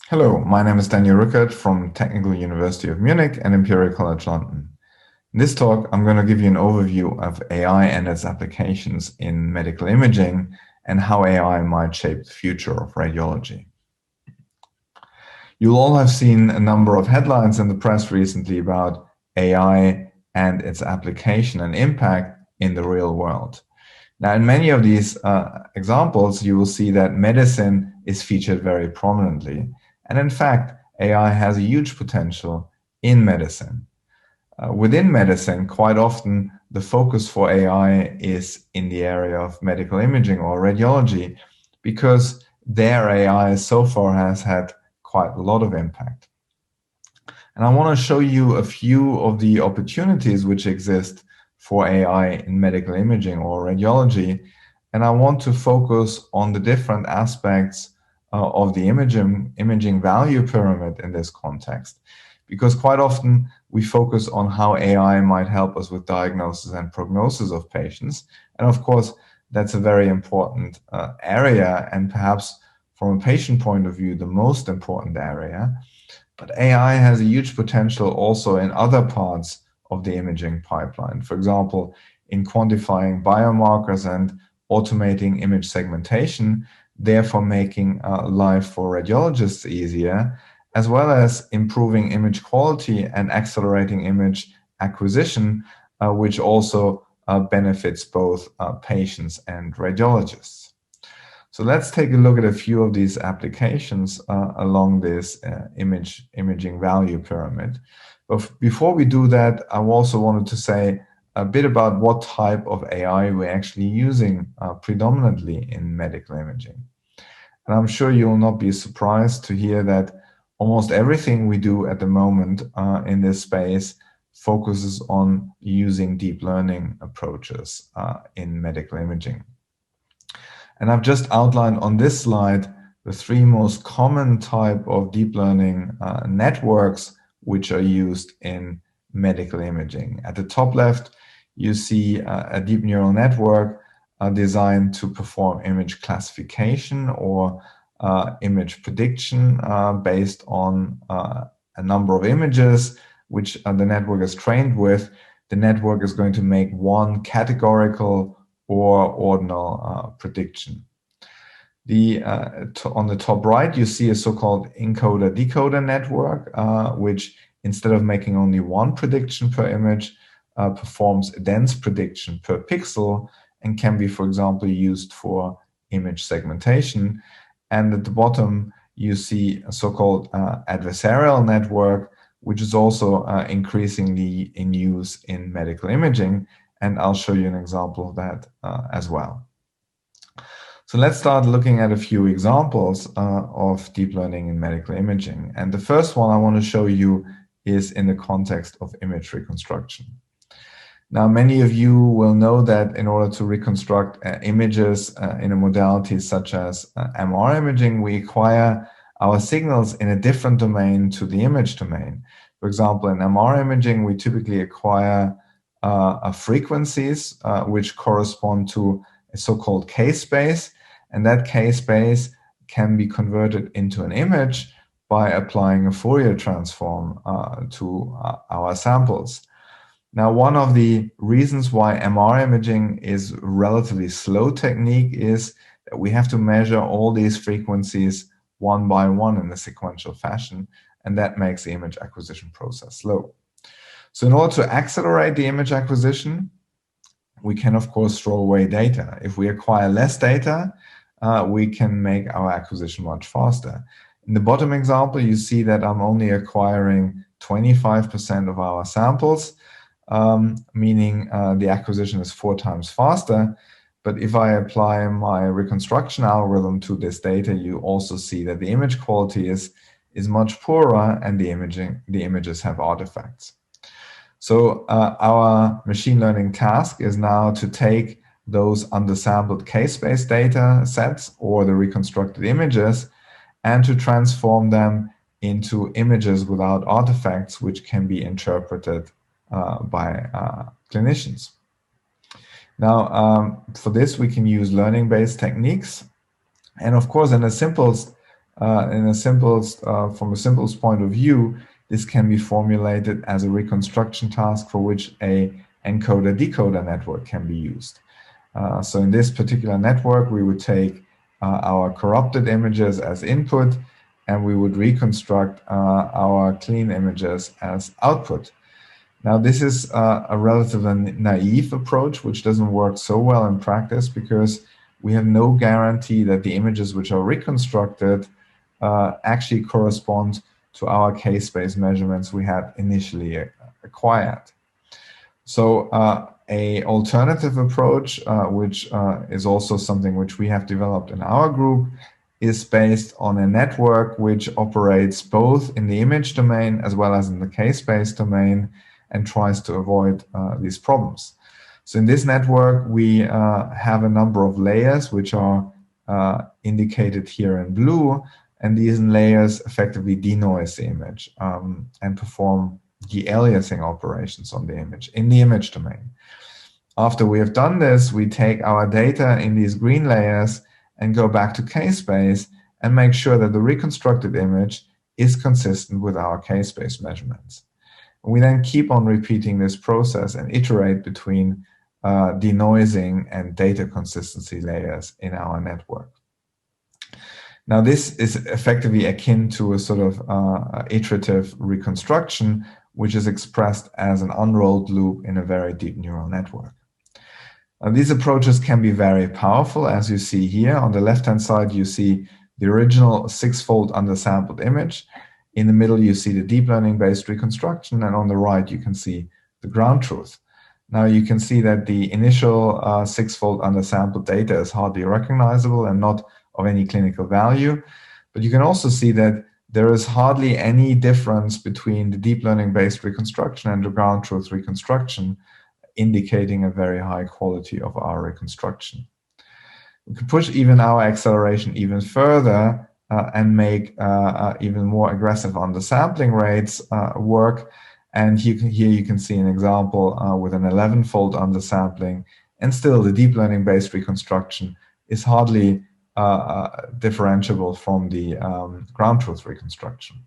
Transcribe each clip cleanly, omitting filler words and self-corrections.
Hello, my name is Daniel Rueckert from Technical University of Munich and Imperial College London. In this talk, I'm going to give you an overview of AI and its applications in medical imaging and how AI might shape the future of radiology. You'll all have seen a number of headlines in the press recently about AI and its application and impact in the real world. Now, in many of these examples, you will see that medicine is featured very prominently. And in fact, AI has a huge potential in medicine. Within medicine, quite often the focus for AI is in the area of medical imaging or radiology, because their AI so far has had quite a lot of impact. And I want to show you a few of the opportunities which exist for AI in medical imaging or radiology. And I want to focus on the different aspects of the imaging value pyramid in this context. Because quite often we focus on how AI might help us with diagnosis and prognosis of patients. And of course, that's a very important area, and perhaps from a patient point of view, the most important area. But AI has a huge potential also in other parts of the imaging pipeline. For example, in quantifying biomarkers and automating image segmentation, therefore making life for radiologists easier, as well as improving image quality and accelerating image acquisition, which also benefits both patients and radiologists. So let's take a look at a few of these applications along this imaging value pyramid. But before we do that, I also wanted to say a bit about what type of AI we're actually using predominantly in medical imaging. And I'm sure you will not be surprised to hear that almost everything we do at the moment in this space focuses on using deep learning approaches in medical imaging. And I've just outlined on this slide the three most common type of deep learning networks which are used in medical imaging. At the top left, you see a deep neural network designed to perform image classification or image prediction based on a number of images which the network is trained with. The network is going to make one categorical or ordinal prediction. On the top right, you see a so-called encoder-decoder network, which instead of making only one prediction per image, performs a dense prediction per pixel and can be, for example, used for image segmentation. And at the bottom, you see a so-called adversarial network, which is also increasingly in use in medical imaging. And I'll show you an example of that as well. So let's start looking at a few examples of deep learning in medical imaging. And the first one I want to show you is in the context of image reconstruction. Now, many of you will know that in order to reconstruct images in a modality such as MR imaging, we acquire our signals in a different domain to the image domain. For example, in MR imaging, we typically acquire frequencies which correspond to a so-called K-space, and that K-space can be converted into an image by applying a Fourier transform to our samples. Now, one of the reasons why MR imaging is a relatively slow technique is that we have to measure all these frequencies one by one in a sequential fashion, and that makes the image acquisition process slow. So in order to accelerate the image acquisition, we can, of course, throw away data. If we acquire less data, we can make our acquisition much faster. In the bottom example, you see that I'm only acquiring 25% of our samples, meaning the acquisition is 4 times faster. But if I apply my reconstruction algorithm to this data, you also see that the image quality is much poorer and the images have artifacts. So our machine learning task is now to take those undersampled K-space data sets or the reconstructed images and to transform them into images without artifacts, which can be interpreted by clinicians. Now, for this, we can use learning-based techniques. And of course, in the simplest In a simplest, from a simplest point of view, this can be formulated as a reconstruction task for which a encoder-decoder network can be used. So in this particular network, we would take our corrupted images as input, and we would reconstruct our clean images as output. Now, this is a relatively naive approach, which doesn't work so well in practice because we have no guarantee that the images which are reconstructed actually correspond to our case-based measurements we had initially acquired. So a alternative approach, which is also something which we have developed in our group, is based on a network which operates both in the image domain as well as in the case-based domain and tries to avoid these problems. So in this network, we have a number of layers which are indicated here in blue, and these layers effectively denoise the image and perform de-aliasing operations on the image in the image domain. After we have done this, we take our data in these green layers and go back to case-based and make sure that the reconstructed image is consistent with our case-based measurements. We then keep on repeating this process and iterate between denoising and data consistency layers in our network. Now, this is effectively akin to a sort of iterative reconstruction, which is expressed as an unrolled loop in a very deep neural network. These approaches can be very powerful, as you see here. On the left-hand side, you see the original six-fold undersampled image. In the middle, you see the deep learning-based reconstruction, and on the right, you can see the ground truth. Now, you can see that the initial six-fold undersampled data is hardly recognizable and not of any clinical value. But you can also see that there is hardly any difference between the deep learning-based reconstruction and the ground truth reconstruction, indicating a very high quality of our reconstruction. We can push even our acceleration even further and make even more aggressive undersampling rates work. And here you can see an example with an 11-fold undersampling, and still the deep learning-based reconstruction is hardly differentiable from the ground truth reconstruction.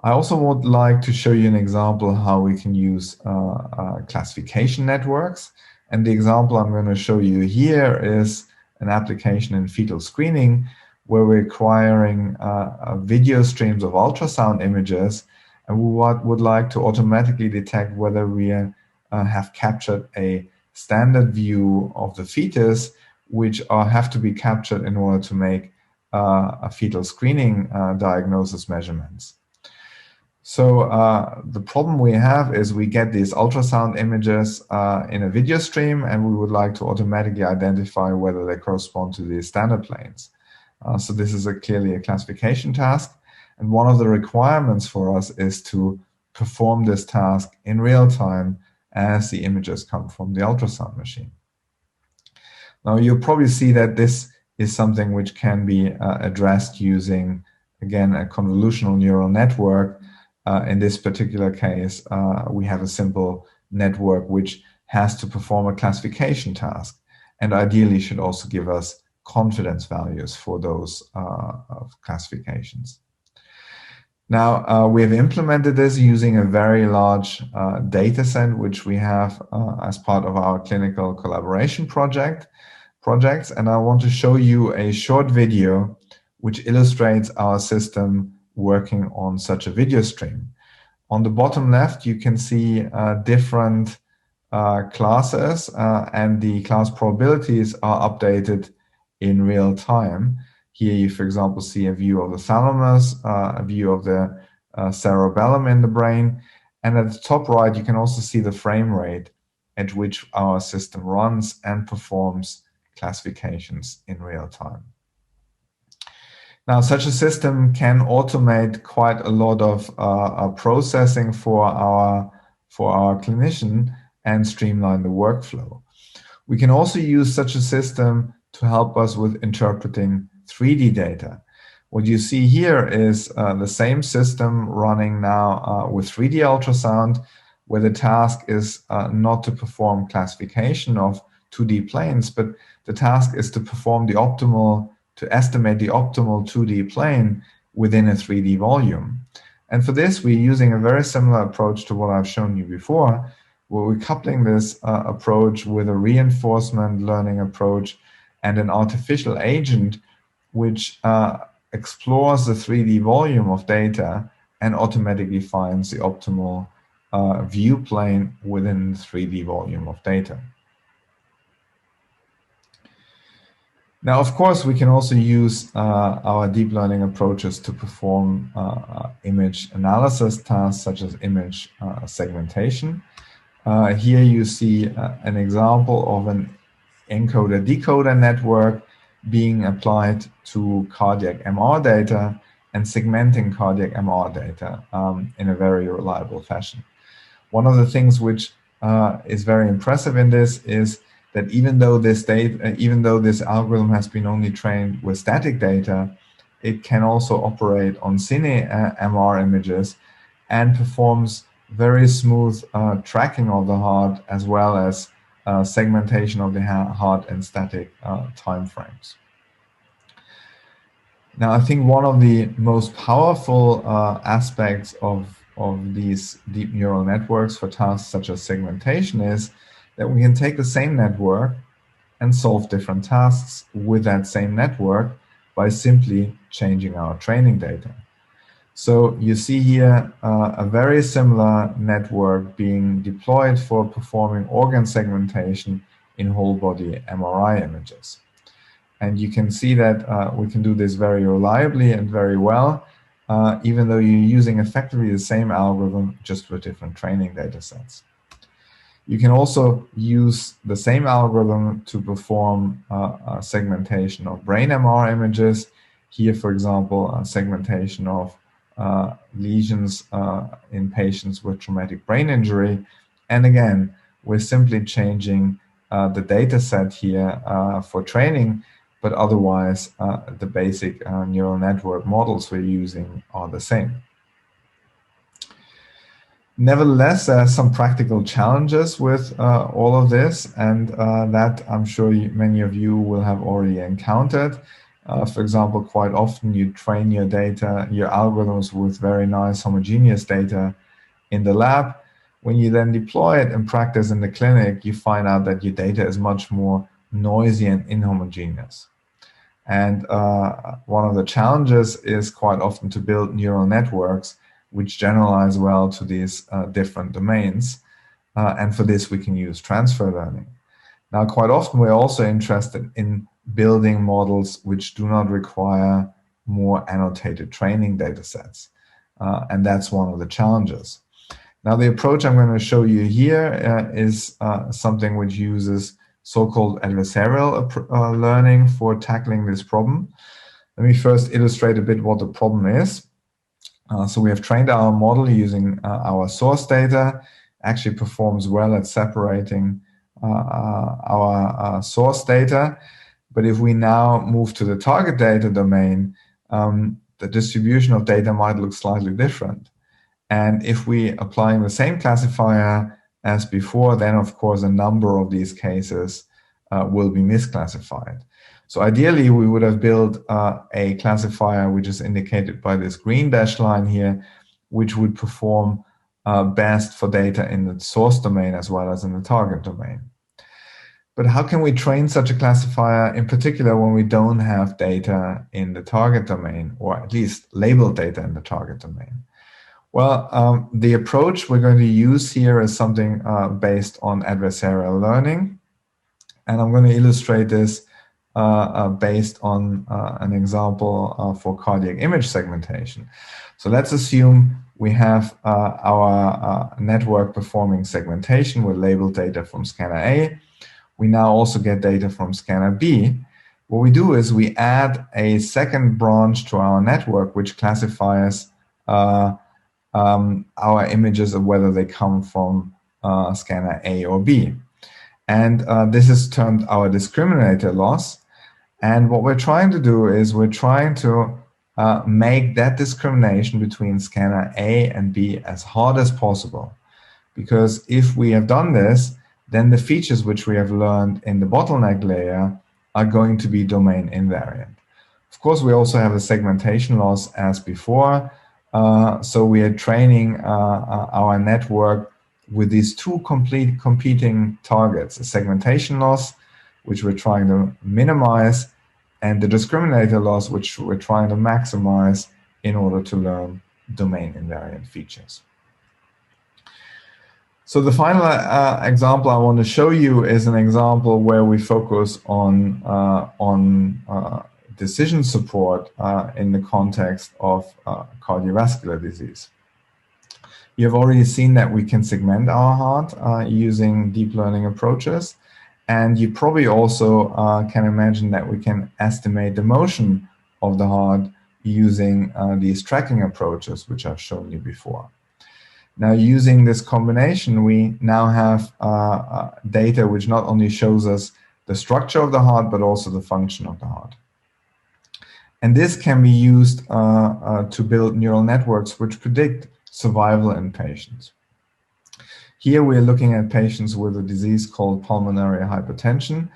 I also would like to show you an example how we can use classification networks. And the example I'm going to show you here is an application in fetal screening where we're acquiring video streams of ultrasound images, and we would like to automatically detect whether we have captured a standard view of the fetus, which have to be captured in order to make a fetal screening diagnosis measurements. So the problem we have is we get these ultrasound images in a video stream, and we would like to automatically identify whether they correspond to the standard planes. So this is clearly a classification task. And one of the requirements for us is to perform this task in real time as the images come from the ultrasound machine. Now, you'll probably see that this is something which can be addressed using, again, a convolutional neural network. In this particular case, we have a simple network which has to perform a classification task, and ideally should also give us confidence values for those classifications. Now, we have implemented this using a very large data set, which we have as part of our clinical collaboration projects. And I want to show you a short video which illustrates our system working on such a video stream. On the bottom left, you can see different classes, and the class probabilities are updated in real time. Here you, for example, see a view of the thalamus, a view of the cerebellum in the brain. And at the top right, you can also see the frame rate at which our system runs and performs classifications in real time. Now, such a system can automate quite a lot of processing for our clinician and streamline the workflow. We can also use such a system to help us with interpreting 3D data. What you see here is the same system running now with 3D ultrasound, where the task is not to perform classification of 2D planes, but the task is to perform the optimal to estimate the optimal 2D plane within a 3D volume. And for this, we're using a very similar approach to what I've shown you before, where we're coupling this approach with a reinforcement learning approach and an artificial agent which explores the 3D volume of data and automatically finds the optimal view plane within the 3D volume of data. Now, of course, we can also use our deep learning approaches to perform image analysis tasks such as image segmentation. Here you see an example of an encoder-decoder network being applied to cardiac MR data and segmenting cardiac MR data in a very reliable fashion. One of the things which is very impressive in this is that even though this algorithm has been only trained with static data, it can also operate on cine MR images and performs very smooth tracking of the heart as well as segmentation of the heart in static time frames. Now, I think one of the most powerful aspects of these deep neural networks for tasks such as segmentation is that we can take the same network and solve different tasks with that same network by simply changing our training data. So you see here a very similar network being deployed for performing organ segmentation in whole body MRI images. And you can see that we can do this very reliably and very well, even though you're using effectively the same algorithm, just with different training data sets. You can also use the same algorithm to perform segmentation of brain MR images. Here, for example, segmentation of lesions in patients with traumatic brain injury. And again, we're simply changing the data set here for training, but otherwise the basic neural network models we're using are the same. Nevertheless, there are some practical challenges with all of this, and that I'm sure many of you will have already encountered. For example, quite often you train your data, your algorithms with very nice homogeneous data in the lab. When you then deploy it in practice in the clinic, you find out that your data is much more noisy and inhomogeneous. And one of the challenges is quite often to build neural networks which generalize well to these different domains. And for this, we can use transfer learning. Now, quite often, we're also interested in building models which do not require more annotated training data sets. And that's one of the challenges. Now, the approach I'm going to show you here is something which uses so-called adversarial learning for tackling this problem. Let me first illustrate a bit what the problem is. So we have trained our model using our source data, actually performs well at separating our source data. But if we now move to the target data domain, the distribution of data might look slightly different. And if we applying the same classifier as before, then of course a number of these cases will be misclassified. So ideally, we would have built a classifier which is indicated by this green dashed line here, which would perform best for data in the source domain as well as in the target domain. But how can we train such a classifier, in particular when we don't have data in the target domain, or at least labeled data in the target domain? Well, the approach we're going to use here is something based on adversarial learning. And I'm going to illustrate this based on an example for cardiac image segmentation. So let's assume we have our network performing segmentation with labeled data from scanner A. We now also get data from scanner B. What we do is we add a second branch to our network, which classifies our images of whether they come from scanner A or B. And this is termed our discriminator loss. And what we're trying to do is we're trying to make that discrimination between scanner A and B as hard as possible. Because if we have done this, then the features which we have learned in the bottleneck layer are going to be domain invariant. Of course, we also have a segmentation loss as before. So we are training our network with these two competing targets, a segmentation loss, which we're trying to minimize, and the discriminator loss, which we're trying to maximize in order to learn domain invariant features. So the final example I want to show you is an example where we focus on decision support in the context of cardiovascular disease. You have already seen that we can segment our heart using deep learning approaches. And you probably also can imagine that we can estimate the motion of the heart using these tracking approaches, which I've shown you before. Now, using this combination, we now have data which not only shows us the structure of the heart, but also the function of the heart. And this can be used to build neural networks which predict survival in patients. Here we're looking at patients with a disease called pulmonary hypertension,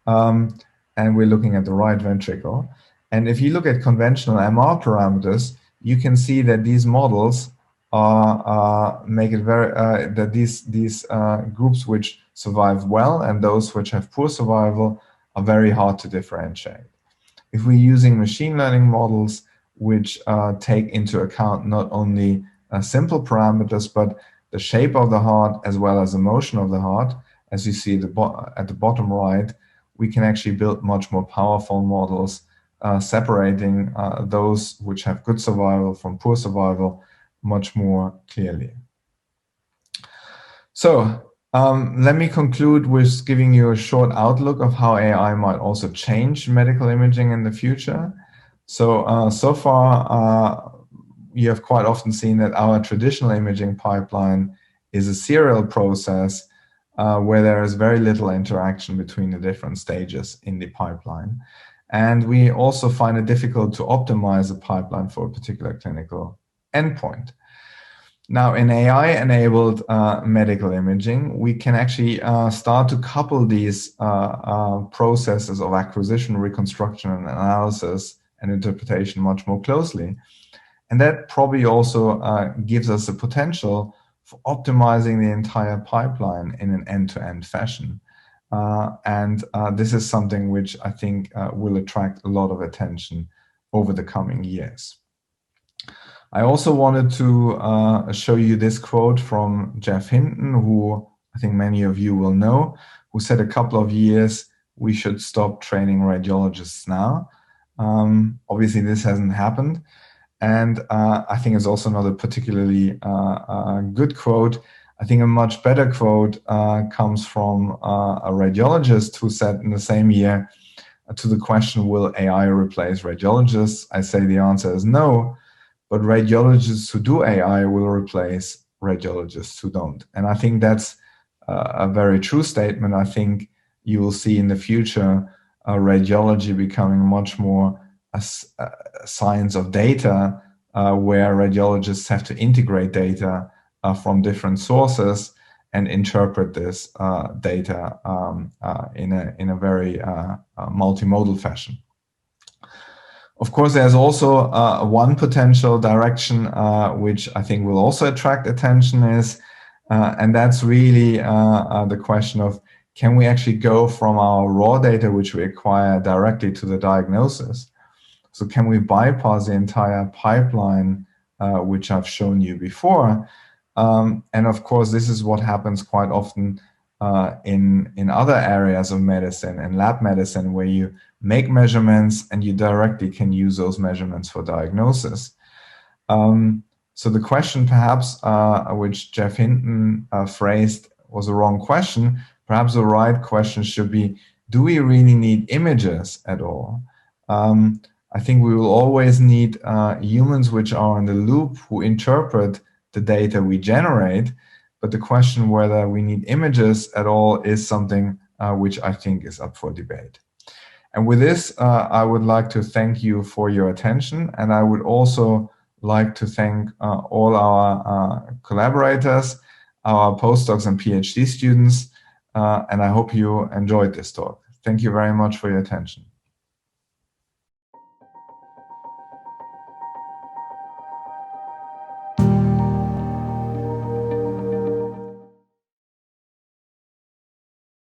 and we're looking at the right ventricle. And if you look at conventional MR parameters, you can see that these models make it very that these groups which survive well and those which have poor survival are very hard to differentiate. If we're using machine learning models which take into account not only simple parameters but the shape of the heart as well as the motion of the heart, as you see at the bottom right, we can actually build much more powerful models separating those which have good survival from poor survival much more clearly. So let me conclude with giving you a short outlook of how AI might also change medical imaging in the future. So, so far, you have quite often seen that our traditional imaging pipeline is a serial process where there is very little interaction between the different stages in the pipeline. And we also find it difficult to optimize a pipeline for a particular clinical endpoint. Now, in AI-enabled medical imaging, we can actually start to couple these processes of acquisition, reconstruction, and analysis and interpretation much more closely. And that probably also gives us the potential for optimizing the entire pipeline in an end-to-end fashion. And this is something which I think will attract a lot of attention over the coming years. I also wanted to show you this quote from Jeff Hinton, who I think many of you will know, who said a couple of years, we should stop training radiologists now. Obviously, this hasn't happened. And I think it's also not a particularly good quote. I think a much better quote comes from a radiologist who said in the same year to the question, will AI replace radiologists? I say the answer is no. But radiologists who do AI will replace radiologists who don't. And I think that's a very true statement. I think you will see in the future radiology becoming much more a science of data, where radiologists have to integrate data from different sources and interpret this data in a very multimodal fashion. Of course, there's also one potential direction which I think will also attract attention and that's really the question of, can we actually go from our raw data which we acquire directly to the diagnosis? So can we bypass the entire pipeline which I've shown you before? And of course, this is what happens quite often in other areas of medicine and lab medicine, where you make measurements and you directly can use those measurements for diagnosis. So the question perhaps which Jeff Hinton phrased was the wrong question. Perhaps the right question should be, do we really need images at all? I think we will always need humans which are in the loop, who interpret the data we generate. But the question whether we need images at all is something which I think is up for debate. And with this, I would like to thank you for your attention. And I would also like to thank all our collaborators, our postdocs and PhD students. And I hope you enjoyed this talk. Thank you very much for your attention.